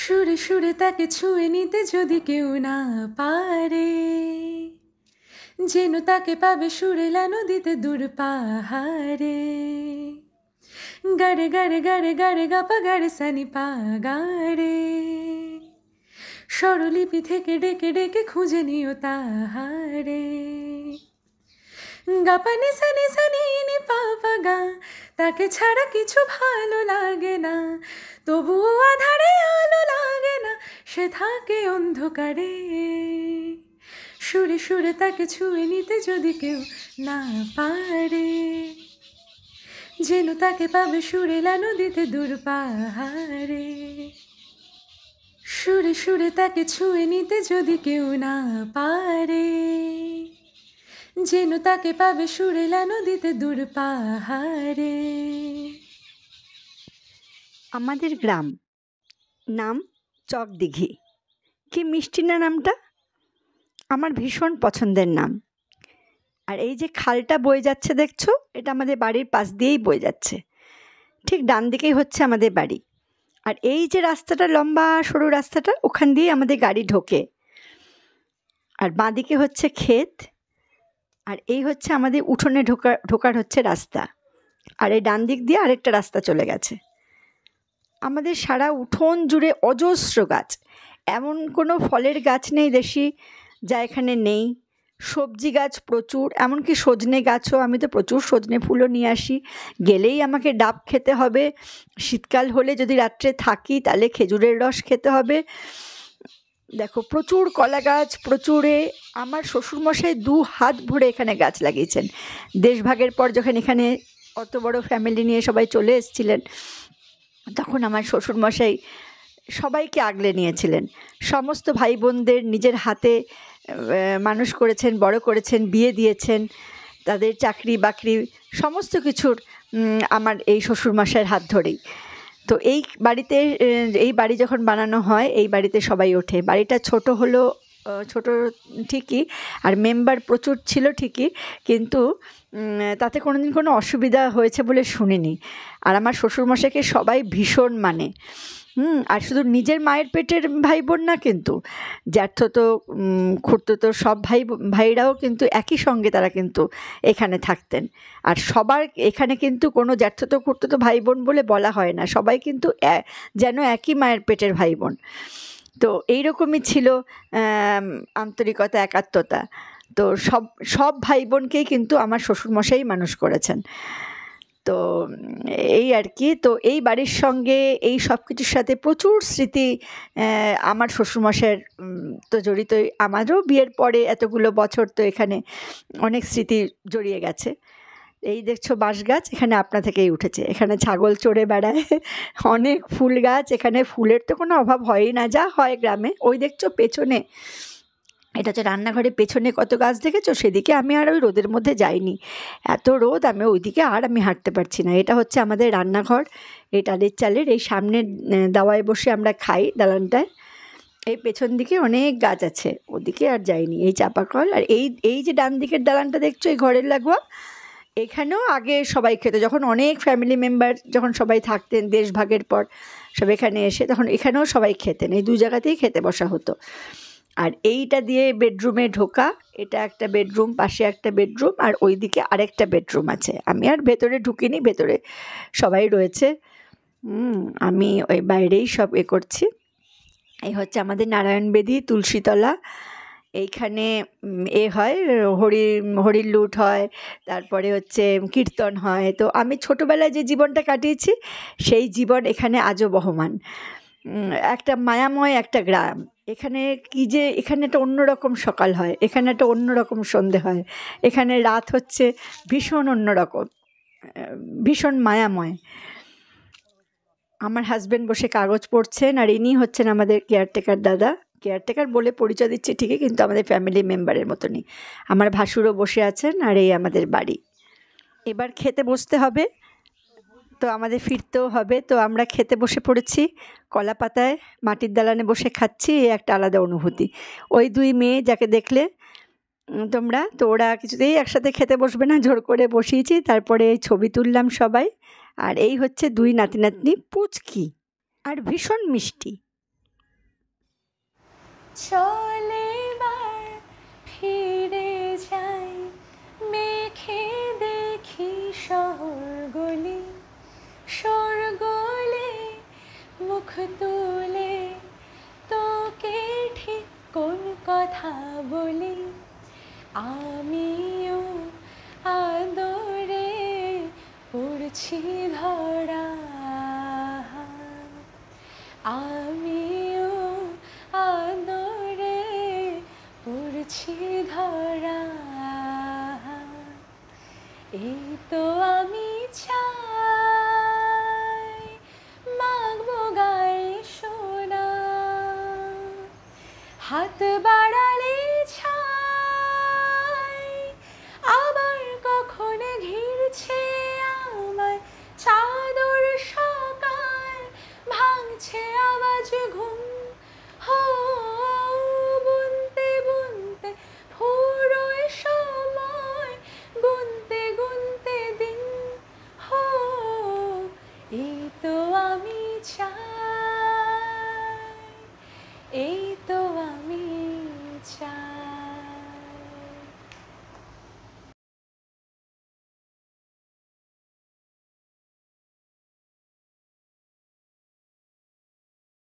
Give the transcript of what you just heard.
সুরে সুরে তাকে ছুঁয়ে নিতে যদি কেউ না পারে, যেন তাকে পাবে সুরেলা নদীতে দূর পাহাড়ে। গারে গারে গারে গারে গাপা গারে সানি পা গারে, স্বরলিপি থেকে ডেকে ডেকে খুঁজে নিও তাহারে। গাপা নিসা নিসা নি পা গা, তাকে ছাড়া কিছু ভালো লাগে না, তবুও আধারে আলো লাগে না, সে থাকে অন্ধকারে। সুরে সুরে তাকে ছুঁয়ে নিতে যদি কেউ না পারে, যেন তাকে পাবে সুরেলা নদীতে দূর পাহাড়ে। সুরে সুরে তাকে ছুঁয়ে নিতে যদি কেউ না পারে, যেন তাকে পাবে সুরেলা নদীতে দূর পাহাড়ে। আমাদের গ্রাম নাম চকদিঘি। কি মিষ্টি না নামটা, আমার ভীষণ পছন্দের নাম। আর এই যে খালটা বয়ে যাচ্ছে দেখছো, এটা আমাদের বাড়ির পাশ দিয়েই বয়ে যাচ্ছে। ঠিক ডান দিকেই হচ্ছে আমাদের বাড়ি। আর এই যে রাস্তাটা, লম্বা সরু রাস্তাটা, ওখান দিয়ে আমাদের গাড়ি ঢোকে। আর বাঁদিকে হচ্ছে ক্ষেত, আর এই হচ্ছে আমাদের উঠোনে ঢোকার হচ্ছে রাস্তা। আর এই ডান দিক দিয়ে আরেকটা রাস্তা চলে গেছে। আমাদের সারা উঠোন জুড়ে অজস্র গাছ, এমন কোনো ফলের গাছ নেই দেশি যা এখানে নেই। সবজি গাছ প্রচুর, এমনকি সজনে গাছও। আমি তো প্রচুর সজনে ফুলও নিয়ে আসি। গেলেই আমাকে ডাব খেতে হবে, শীতকাল হলে যদি রাত্রে থাকি তাহলে খেজুরের রস খেতে হবে। দেখো প্রচুর কলা গাছ, প্রচুরে। আমার শ্বশুরমশাই 2 হাত ভরে এখানে গাছ লাগিয়েছেন। দেশভাগের পর যখন এখানে অত বড় ফ্যামিলি নিয়ে সবাই চলে এসেছিলেন, তখন আমার শ্বশুরমশাই সবাইকে আগলে নিয়েছিলেন। সমস্ত ভাই বোনদের নিজের হাতে মানুষ করেছেন, বড় করেছেন, বিয়ে দিয়েছেন। তাদের চাকরি বাকরি সমস্ত কিছুর আমার এই শ্বশুরমশাইয়ের হাত ধরেই। তো এই বাড়িতে, এই বাড়ি যখন বানানো হয়, এই বাড়িতে সবাই ওঠে। বাড়িটা ছোট হলো, ছোট ঠিকই, আর মেম্বার প্রচুর ছিল ঠিকই, কিন্তু তাতে কোনোদিন কোনো অসুবিধা হয়েছে বলে শুনিনি। আর আমার শ্বশুরমশাইকে সবাই ভীষণ মানে। আর শুধু নিজের মায়ের পেটের ভাই বোন না, কিন্তু জ্যাঠতো খুড়তো সব ভাইরাও কিন্তু একই সঙ্গে তারা কিন্তু এখানে থাকতেন। আর সবার এখানে কিন্তু কোনো জ্যাঠতো খুড়তো ভাই বোন বলে বলা হয় না, সবাই কিন্তু যেন একই মায়ের পেটের ভাই বোন। তো এইরকমই ছিল আন্তরিকতা, একাত্মতা। তো সব ভাই বোনকেই কিন্তু আমার শ্বশুরমশাই মানুষ করেছেন। তো এই আর কি। তো এই বাড়ির সঙ্গে এই সব কিছুর সাথে প্রচুর স্মৃতি আমার শ্বশুরমশাইয়ের তো জড়িতই। আমারও বিয়ের পরে এতগুলো বছর তো এখানে অনেক স্মৃতি জড়িয়ে গেছে। এই দেখছো বাঁশ গাছ, এখানে আপনা থেকেই উঠেছে। এখানে ছাগল চড়ে বেড়ায়। অনেক ফুল গাছ, এখানে ফুলের তো কোনো অভাব হয়ই না, যা হয় গ্রামে। ওই দেখছো পেছনে, এটা হচ্ছে রান্নাঘরের পেছনে কত গাছ দেখেছো, সেদিকে আমি আর ওই রোদের মধ্যে যাইনি। এত রোদ, আমি ওইদিকে আর আমি হাঁটতে পারছি না। এটা হচ্ছে আমাদের রান্নাঘর, এই টালির চালের। এই সামনের দাওয়ায় বসে আমরা খাই দালানটায়। এই পেছন দিকে অনেক গাছ আছে, ওদিকে আর যাইনি। এই চাপা কল, আর এই যে ডান দিকের দালানটা দেখছো, এই ঘরের লাগোয়া, এখানেও আগে সবাই খেত। যখন অনেক ফ্যামিলি মেম্বার যখন সবাই থাকতেন দেশভাগের পর, সব এখানে এসে তখন এখানেও সবাই খেতেন। এই 2 জায়গাতেই খেতে বসা হতো। আর এইটা দিয়ে বেডরুমে ঢোকা, এটা একটা বেডরুম, পাশে একটা বেডরুম, আর ওইদিকে আরেকটা বেডরুম আছে। আমি আর ভেতরে ঢুকিনি, ভেতরে সবাই রয়েছে। আমি ওই বাইরেই সব করছি। এই হচ্ছে আমাদের নারায়ণ বেদি, তুলসীতলা। এইখানে হয় হরির লুট হয়, তারপরে হচ্ছে কীর্তন হয়। তো আমি ছোটোবেলায় যে জীবনটা কাটিয়েছি, সেই জীবন এখানে আজও বহমান। একটা মায়াময় একটা গ্রাম। এখানে কি যে, এখানে একটা অন্যরকম সকাল হয়, এখানে একটা অন্যরকম সন্ধে হয়, এখানে রাত হচ্ছে ভীষণ অন্যরকম, ভীষণ মায়াময়। আমার হাজব্যান্ড বসে কাগজ পড়ছেন, আর ইনি হচ্ছেন আমাদের কেয়ারটেকার দাদা। কেয়ারটেকার বলে পরিচয় দিচ্ছে ঠিকই, কিন্তু আমাদের ফ্যামিলি মেম্বারের মতনই। আমার ভাসুরও বসে আছেন, আর এই আমাদের বাড়ি। এবার খেতে বসতে হবে, তো আমাদের ফিরতেও হবে। তো আমরা খেতে বসে পড়েছি কলা পাতায়, মাটির দালানে বসে খাচ্ছি। এই একটা আলাদা অনুভূতি। ওই 2 মেয়ে যাকে দেখলে তোমরা, তো ওরা কিছুতেই একসাথে খেতে বসবে না, জোর করে বসিয়েছি। তারপরে ছবি তুললাম সবাই। আর এই হচ্ছে 2 নাতি নাতনি, পুচকি আর ভীষণ মিষ্টি। চলে এবার ফিরে যাই, মেখে দেখি শহরগুলি, শোরগোলে মুখ তুলে তোকে ঠিক কোন কথা বলি। আমিও আদরে পড়ছি ধরা, আমিও আদরে পড়ছি ধরা। এই তো আমি চাই মাগবো গায়ে সোনা, হাত বাড়ালে ছাই, আবার কখন ঘিরছে আমায় চাদর সকাল, ভাঙছে আওয়াজ ঘুম